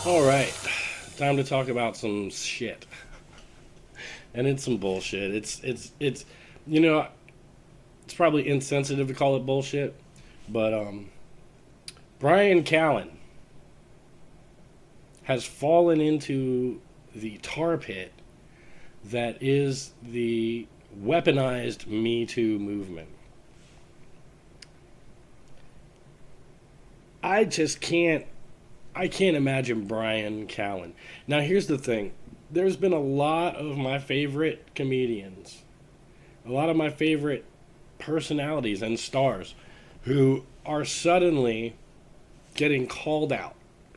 All right, time to talk about some shit, and it's some bullshit. It's you know it's probably insensitive to call it bullshit, but Bryan Callen has fallen into the tar pit that is the weaponized Me Too movement. I just can't I can't imagine Bryan Callen. Now here's the thing. There's been a lot of my favorite comedians, a lot of my favorite personalities and stars who are suddenly getting called out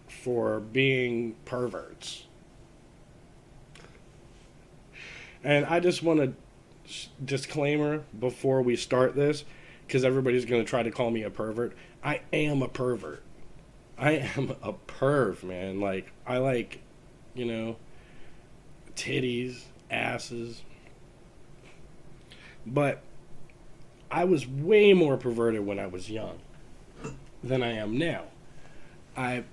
for being perverts. And I just want to disclaimer before we start this because everybody's going to try to call me a pervert. I am a pervert. I am a perv, man. Like I like, you know, titties, asses, but I was way more perverted when I was young than I am now. I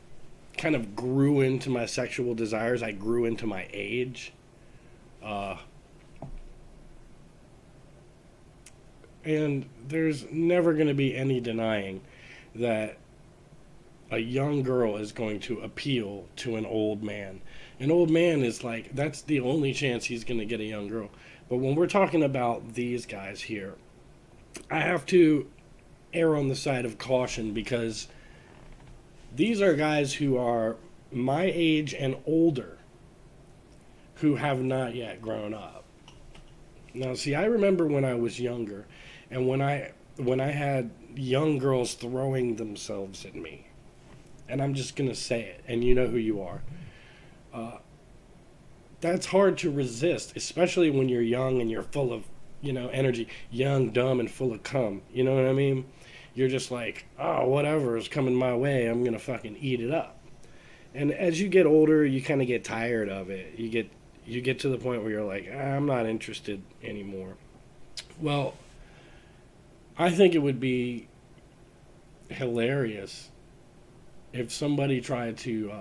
kind of grew into my sexual desires. I grew into my age. Uh, and there's never going to be any denying that a young girl is going to appeal to an old man. An old man is like, that's the only chance he's going to get a young girl. But when we're talking about these guys here, I have to err on the side of caution because these are guys who are my age and older who have not yet grown up. Now, see, I remember when I was younger and when I had young girls throwing themselves at me. And I'm just going to say it, and you know who you are. Uh, that's hard to resist, especially when you're young and you're full of, energy. Young, dumb, and full of cum. You know what I mean? You're just like, oh, whatever is coming my way, I'm going to fucking eat it up. And as you get older, you kind of get tired of it. You get to the point where you're like, I'm not interested anymore. Well, I think it would be hilarious if somebody tried to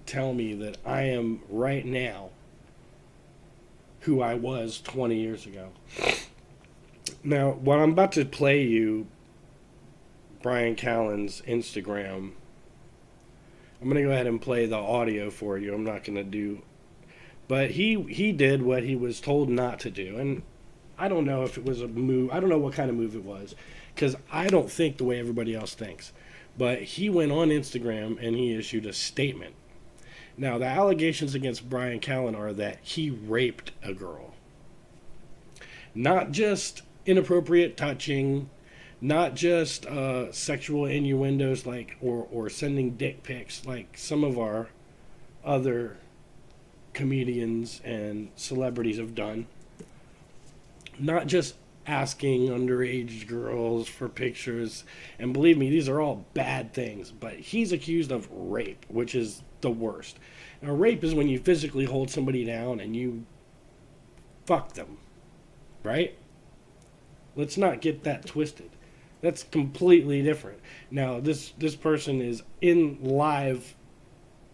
tell me that I am right now who I was 20 years ago. Now, what I'm about to play you, Bryan Callen's Instagram, I'm going to go ahead and play the audio for you. I'm not going to do. But he did what he was told not to do. And I don't know if it was a move. I don't know what kind of move it was. Because I don't think the way everybody else thinks. But he went on Instagram and he issued a statement. Now, the allegations against Bryan Callen are that he raped a girl. Not just inappropriate touching, not just sexual innuendos like or sending dick pics like some of our other comedians and celebrities have done. Not just asking underage girls for pictures. And believe me, these are all bad things. But he's accused of rape, which is the worst. Now, rape is when you physically hold somebody down and you fuck them, right? Let's not get that twisted. That's completely different. Now, this person is in live,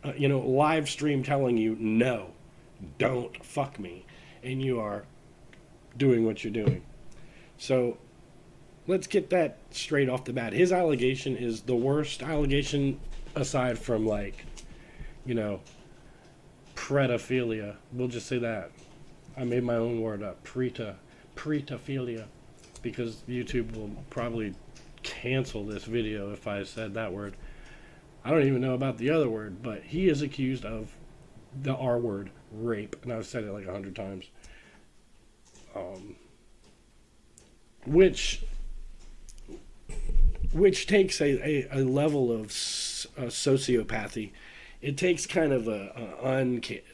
live stream telling you, no, don't fuck me. And you are doing what you're doing. So let's get that straight off the bat. His allegation is the worst allegation aside from like, you know, predophilia. We'll just say that. I made my own word up. Pretophilia. Because YouTube will probably cancel this video if I said that word. I don't even know about the other word, but he is accused of the R word, rape. And I've said it like 100 times. Um, which which takes a level of sociopathy. It takes kind of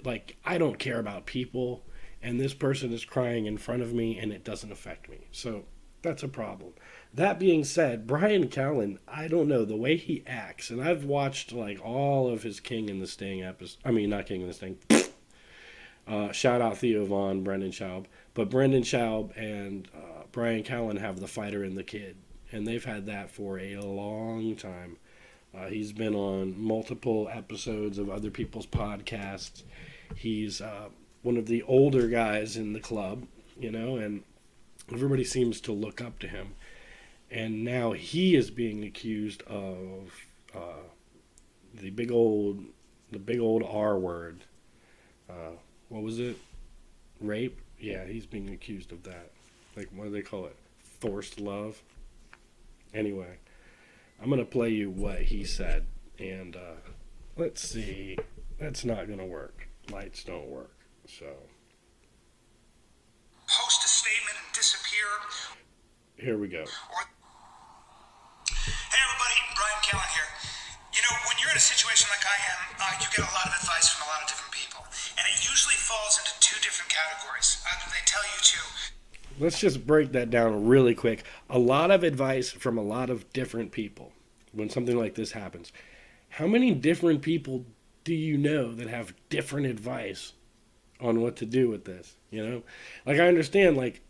like I don't care about people, and this person is crying in front of me, and it doesn't affect me. So that's a problem. That being said, Bryan Callen, I don't know the way he acts, and I've watched like all of his King and the Sting episodes. I mean, not King and the Sting. Shout out Theo Vaughn, Brendan Schaub, but Brendan Schaub and Bryan Callen have the fighter and the kid, and they've had that for a long time. He's been on multiple episodes of other people's podcasts. He's one of the older guys in the club, and everybody seems to look up to him. And now he is being accused of the big old R word. What was it? Rape? Yeah, he's being accused of that. Like, what do they call it? Forced love? Anyway, I'm going to play you what he said. And let's see. That's not going to work. Lights don't work. So. Post a statement and disappear. Here we go. Hey everybody, Bryan Callen here. When you're in a situation like I am, you get a lot of advice from a lot of different people. And it usually falls into two different categories. They tell you to... Let's just break that down really quick. A lot of advice from a lot of different people when something like this happens. How many different people do you know that have different advice on what to do with this? Like, I understand, like,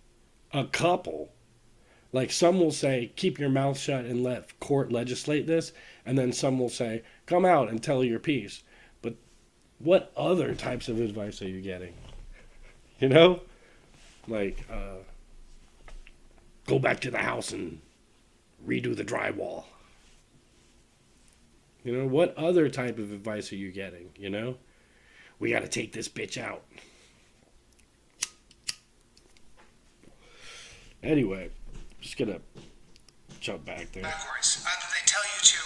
a couple, like, some will say, keep your mouth shut and let court legislate this. And then some will say, come out and tell your piece. But what other types of advice are you getting? Like, go back to the house and redo the drywall. What other type of advice are you getting? We got to take this bitch out. Anyway, just gonna jump back there. Categories. They tell you to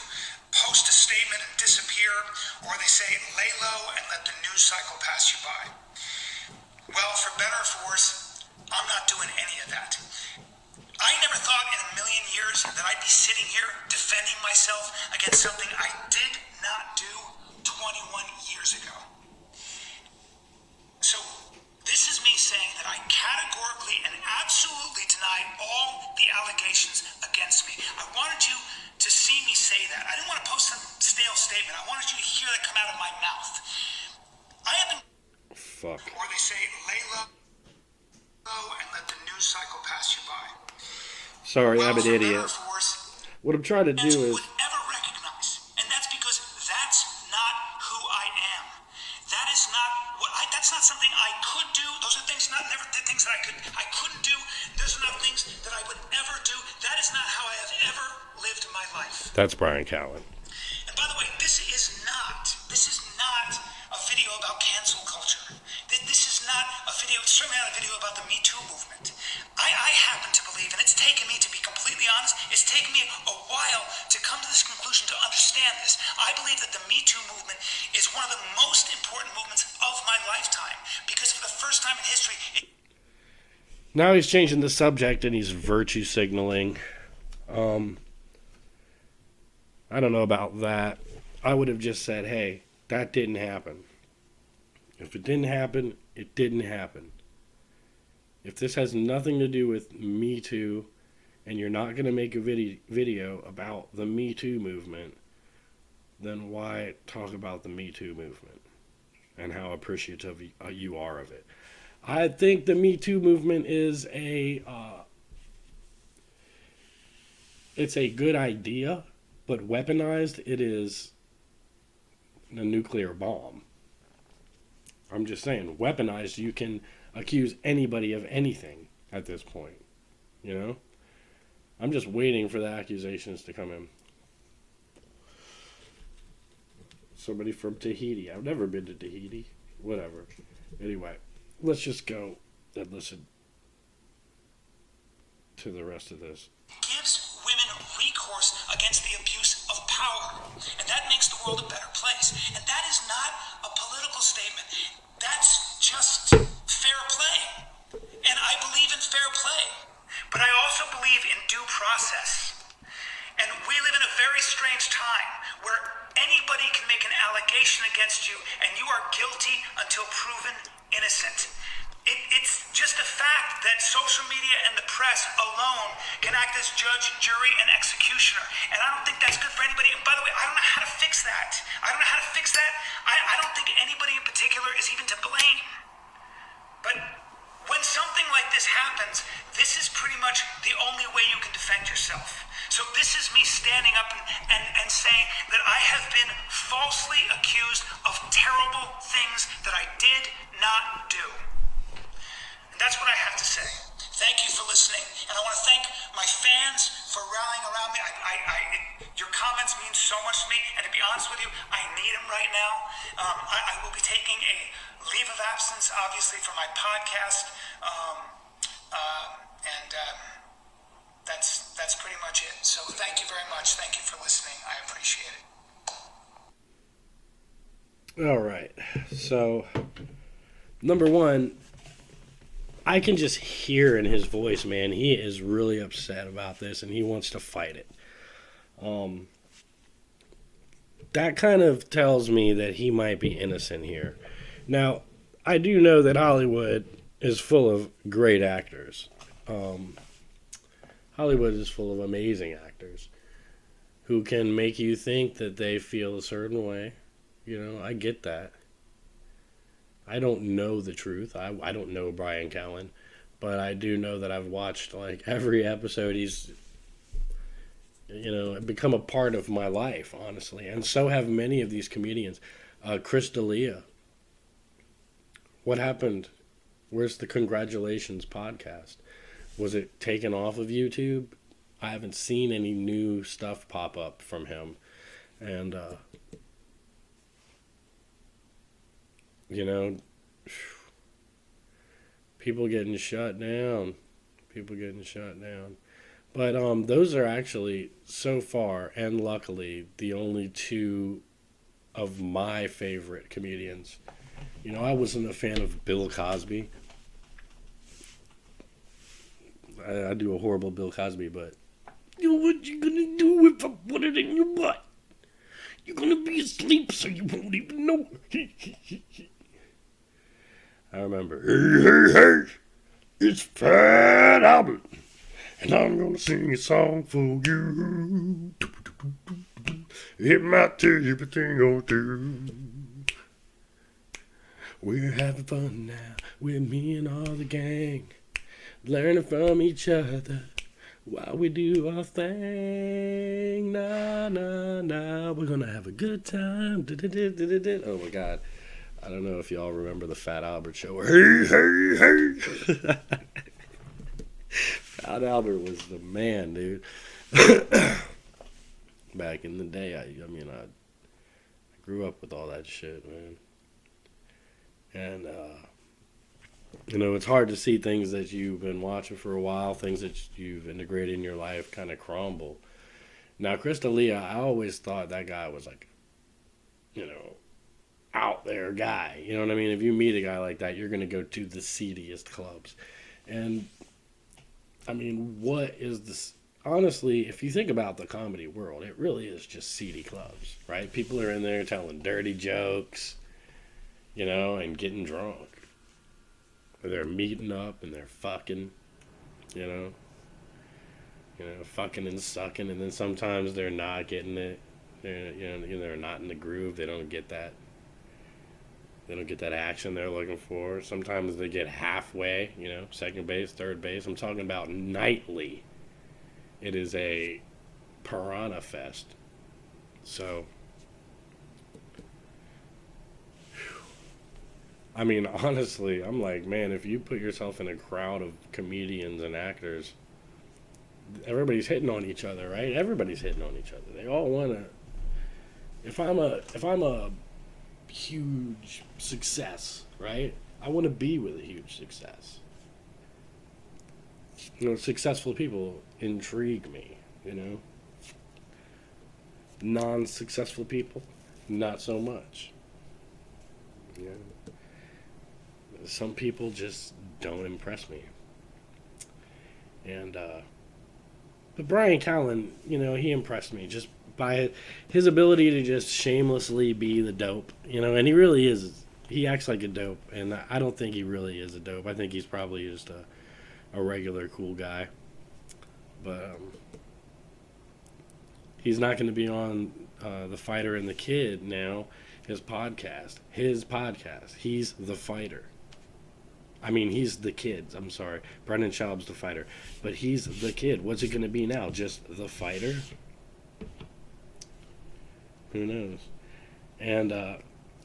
post a statement and disappear, or they say lay low and let the news cycle pass you by. Well, for better or for worse, I'm not doing any of that. I never thought in a million years that I'd be sitting here defending myself against something I did not do 21 years ago. So, this is me saying that I categorically and absolutely deny all the allegations against me. I wanted you to see me say that. I didn't want to post some stale statement. I wanted you to hear that come out of my mouth. I have been... Fuck. Or they say, lay low and let the news cycle pass you by. Sorry, I'm an idiot. What I'm trying to do is... would ever recognize, and that's because that's not who I am. That is not what that's not something I could do. Those are things never did things that I couldn't do. Those are not things that I would ever do. That is not how I have ever lived my life. That's Bryan Callen. And by the way, this is not a video about cancel culture. This is not a video, it's certainly not a video about the MeToo movement. I happen to believe, and it's taken me, to be completely honest, it's taken me a while to come to this conclusion, to understand this. I believe that the MeToo movement is one of the most important movements of my lifetime, because for the first time in history... Now he's changing the subject and he's virtue signaling. I don't know about that. I would have just said, hey, that didn't happen. If it didn't happen, it didn't happen. If this has nothing to do with Me Too, and you're not going to make a video about the Me Too movement, then why talk about the Me Too movement and how appreciative you are of it? I think the Me Too movement is it's a good idea, but weaponized, it is a nuclear bomb. I'm just saying, weaponized, you can accuse anybody of anything at this point. I'm just waiting for the accusations to come in. Somebody from Tahiti. I've never been to Tahiti. Whatever. Anyway, let's just go and listen to the rest of this. Gives women recourse against the abuse of power. And that makes the world a better place. And that is not a political statement. That's just fair play. And I believe in fair play. But I also believe in due process. And we live in a very strange time where anybody can make an allegation against you and you are guilty until proven innocent. It's just a fact that social media and the press alone can act as judge, jury, and executioner. And I don't think that's good for anybody. And by the way, I don't know how to fix that. I don't think anybody in particular is even to blame. But when something like this happens, this is pretty much the only way you can defend yourself. So this is me standing up and saying that I have been falsely accused of terrible things that I did not do. And that's what I have to say. Thank you for listening. And I want to thank my fans for rallying around me. Your comments mean so much to me. And to be honest with you, I need them right now. I will be taking a leave of absence, obviously, for my podcast. That's pretty much it. So thank you very much. Thank you for listening. I appreciate it. All right. So, number one, I can just hear in his voice, man, he is really upset about this and he wants to fight it. That kind of tells me that he might be innocent here. Now, I do know that Hollywood is full of great actors. Hollywood is full of amazing actors who can make you think that they feel a certain way. You know, I get that. I don't know the truth. I don't know Bryan Callen, but I do know that I've watched like every episode. He's, become a part of my life, honestly, and so have many of these comedians. Chris D'Elia. What happened? Where's the Congratulations podcast? Was it taken off of YouTube? I haven't seen any new stuff pop up from him, and people getting shut down. But those are actually, so far, and luckily, the only two of my favorite comedians. I wasn't a fan of Bill Cosby. I do a horrible Bill Cosby, but what you gonna do if I put it in your butt? You're gonna be asleep so you won't even know. I remember, hey, it's Fat Albert, and I'm gonna sing a song for you. It might tell you everything or two. We're having fun now with me and all the gang, learning from each other while we do our thing. Nah, nah, nah, we're gonna have a good time. Oh my God. I don't know if y'all remember the Fat Albert show. Hey, hey, hey. Fat Albert was the man, dude. Back in the day, I grew up with all that shit, man. And, it's hard to see things that you've been watching for a while, things that you've integrated in your life kind of crumble. Now, Chris D'Elia, I always thought that guy was like, out there guy. You know what I mean? If you meet a guy like that, you're going to go to the seediest clubs. And, what is this? Honestly, if you think about the comedy world, it really is just seedy clubs, right? People are in there telling dirty jokes, and getting drunk. Or they're meeting up and they're fucking, fucking and sucking, and then sometimes they're not getting it. They're not in the groove. They don't get that. They don't get that action they're looking for. Sometimes they get halfway, second base, third base. I'm talking about nightly. It is a piranha fest. So, honestly, I'm like, man, if you put yourself in a crowd of comedians and actors, everybody's hitting on each other, right? Everybody's hitting on each other. They all want to. If I'm a huge success, right? I want to be with a huge success. Successful people intrigue me, Non-successful people, not so much. Some people just don't impress me. And, but Bryan Callen, he impressed me just by his ability to just shamelessly be the dope, and he really is. He acts like a dope, and I don't think he really is a dope. I think he's probably just a regular cool guy. But he's not going to be on The Fighter and the Kid now, his podcast. He's the fighter. I mean, he's the kid. I'm sorry. Brendan Schaub's the fighter. But he's the kid. What's it going to be now? Just the fighter? Who knows? And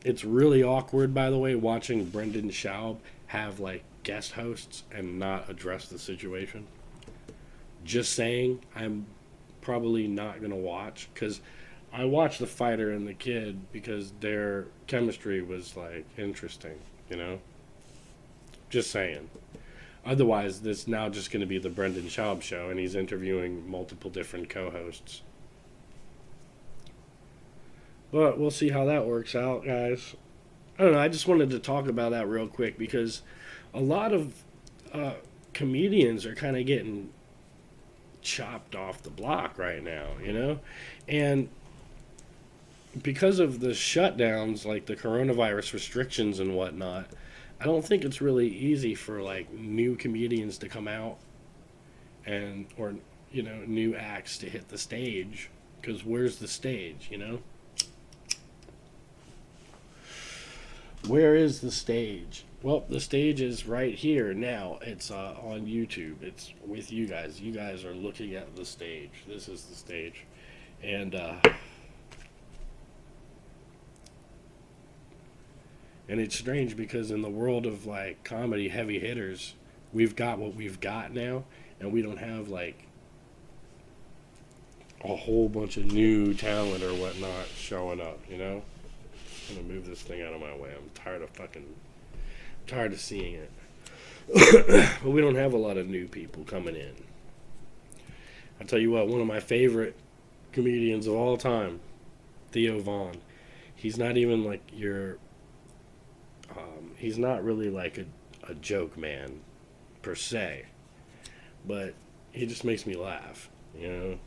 it's really awkward, by the way, watching Brendan Schaub have, like, guest hosts and not address the situation. Just saying, I'm probably not going to watch. Because I watched the fighter and the kid because their chemistry was, like, interesting, you know? Just saying. Otherwise, this now just going to be the Brendan Schaub show, and he's interviewing multiple different co-hosts. But we'll see how that works out, guys. I don't know. I just wanted to talk about that real quick because a lot of comedians are kind of getting chopped off the block right now, you know? And because of the shutdowns, like the coronavirus restrictions and whatnot, I don't think it's really easy for like new comedians to come out and or new acts to hit the stage, because where's the stage, you know? Where is the stage? Well, the stage is right here now. It's on YouTube. It's with you guys. You guys are looking at the stage. This is the stage. And it's strange because in the world of like comedy heavy hitters, we've got what we've got now, and we don't have like a whole bunch of new talent or whatnot showing up, you know? I'm gonna move this thing out of my way. I'm tired of seeing it. But we don't have a lot of new people coming in. I'll tell you what, one of my favorite comedians of all time, Theo Vaughn. He's not even like he's not really like a joke man per se, but he just makes me laugh, you know?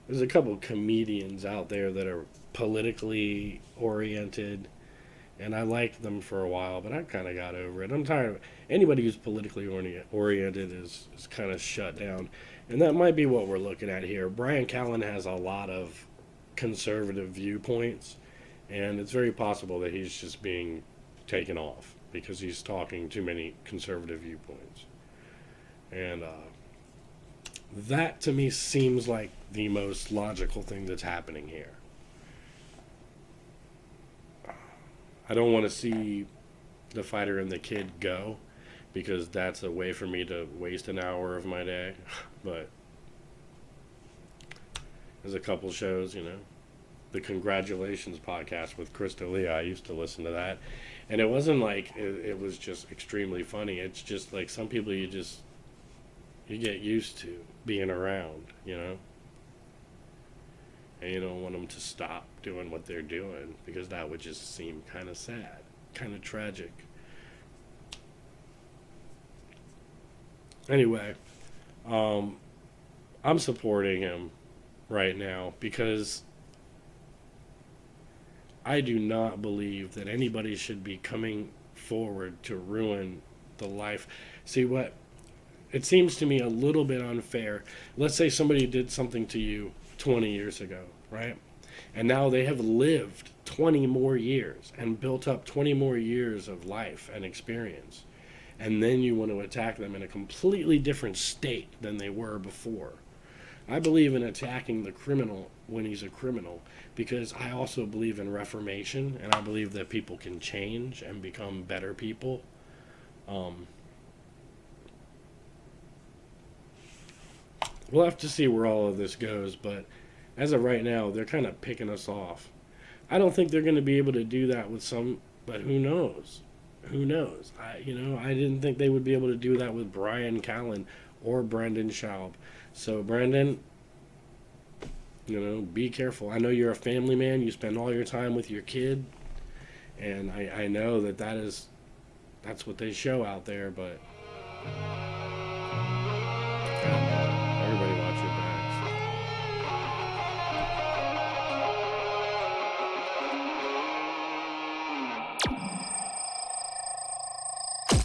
There's a couple of comedians out there that are politically oriented, and I liked them for a while, but I kind of got over it. I'm tired of anybody who's politically oriented is kind of shut down, and that might be what we're looking at here. Bryan Callen has a lot of conservative viewpoints, and it's very possible that he's just being taken off because he's talking too many conservative viewpoints. And that to me seems like the most logical thing that's happening here. I don't want to see the fighter and the kid go because that's a way for me to waste an hour of my day. But there's a couple shows, you know. The Congratulations podcast with Chris D'Elia, I used to listen to that. And it wasn't like it was just extremely funny. It's just like some people you get used to being around, you know? And you don't want them to stop doing what they're doing because that would just seem kind of sad, kind of tragic. Anyway, I'm supporting him right now because I do not believe that anybody should be coming forward to ruin the life. See, what it seems to me a little bit unfair. Let's say somebody did something to you 20 years ago, right? And now they have lived 20 more years and built up 20 more years of life and experience. And then you want to attack them in a completely different state than they were before. I believe in attacking the criminal when he's a criminal because I also believe in reformation, and I believe that people can change and become better people. We'll have to see where all of this goes, but as of right now, they're kind of picking us off. I don't think they're going to be able to do that with some, but who knows? Who knows? I didn't think they would be able to do that with Bryan Callen or Brendan Schaub. So, Brendan, be careful. I know you're a family man. You spend all your time with your kid, and I know that's what they show out there, but